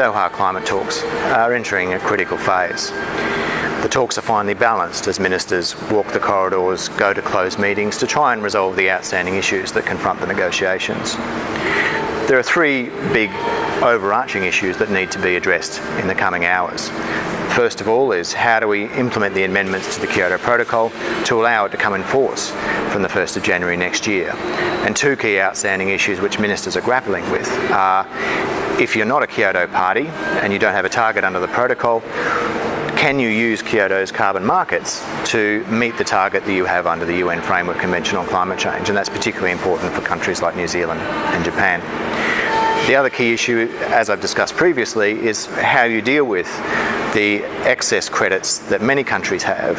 Doha climate talks are entering a critical phase. The talks are finally balanced as ministers walk the corridors, go to closed meetings to try and resolve the outstanding issues that confront the negotiations. There are three big overarching issues that need to be addressed in the coming hours. First of all is how do we implement the amendments to the Kyoto Protocol to allow it to come in force from the 1st of January next year. And two key outstanding issues which ministers are grappling with are, if you're not a Kyoto party and you don't have a target under the protocol, can you use Kyoto's carbon markets to meet the target that you have under the UN Framework Convention on Climate Change? And that's particularly important for countries like New Zealand and Japan. The other key issue, as I've discussed previously, is how you deal with the excess credits that many countries have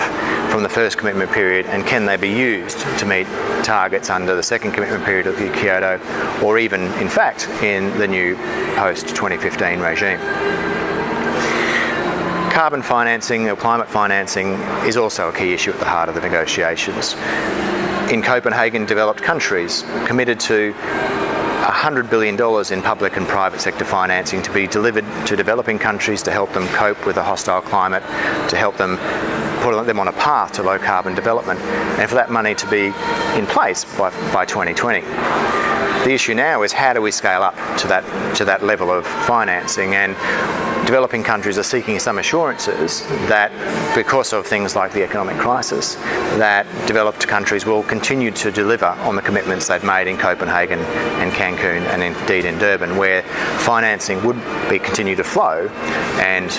from the first commitment period, and can they be used to meet targets under the second commitment period of the Kyoto, or even, in fact, in the new post-2015 regime. Carbon financing or climate financing is also a key issue at the heart of the negotiations. In Copenhagen, developed countries committed to $100 billion in public and private sector financing to be delivered to developing countries to help them cope with a hostile climate, to help them put them on a path to low carbon development, and for that money to be in place by 2020. The issue now is how do we scale up to that level of financing, and developing countries are seeking some assurances that because of things like the economic crisis, that developed countries will continue to deliver on the commitments they've made in Copenhagen and Cancun and indeed in Durban, where financing would continue to flow and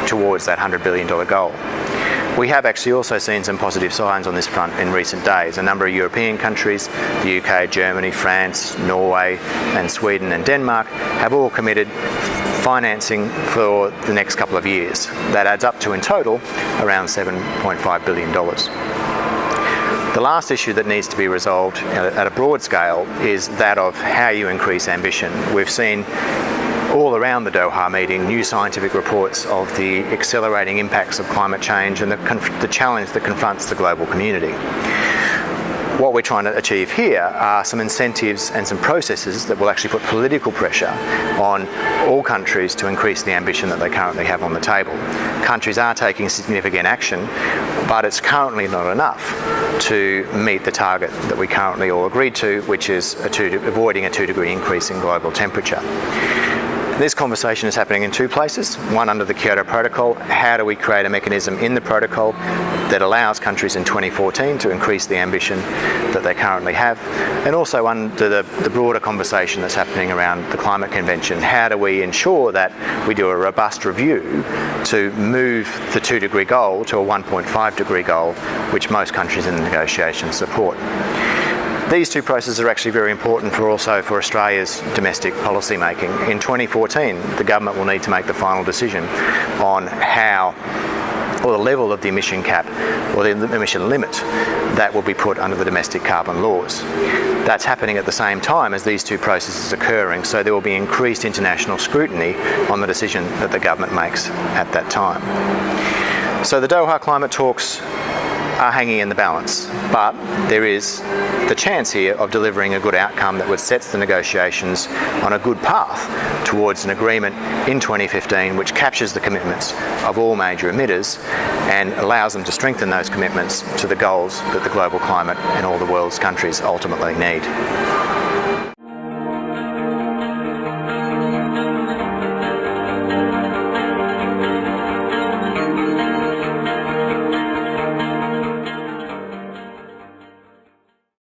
towards that $100 billion goal. We have actually also seen some positive signs on this front in recent days. A number of European countries, the UK, Germany, France, Norway and Sweden and Denmark, have all committed financing for the next couple of years. That adds up to, in total, around $7.5 billion. The last issue that needs to be resolved at a broad scale is that of how you increase ambition. We've seen all around the Doha meeting new scientific reports of the accelerating impacts of climate change and the challenge that confronts the global community. What we're trying to achieve here are some incentives and some processes that will actually put political pressure on all countries to increase the ambition that they currently have on the table. Countries are taking significant action, but it's currently not enough to meet the target that we currently all agreed to, which is avoiding a 2-degree increase in global temperature. This conversation is happening in two places. One, under the Kyoto Protocol. How do we create a mechanism in the protocol that allows countries in 2014 to increase the ambition that they currently have? And also under the broader conversation that's happening around the Climate Convention. How do we ensure that we do a robust review to move the 2-degree goal to a 1.5-degree goal, which most countries in the negotiations support? These two processes are actually very important for Australia's domestic policy making. In 2014, the government will need to make the final decision on how, or the level of the emission cap or the emission limit that will be put under the domestic carbon laws. That's happening at the same time as these two processes are occurring, so there will be increased international scrutiny on the decision that the government makes at that time. So the Doha climate talks are hanging in the balance, but there is the chance here of delivering a good outcome that would set the negotiations on a good path towards an agreement in 2015 which captures the commitments of all major emitters and allows them to strengthen those commitments to the goals that the global climate and all the world's countries ultimately need.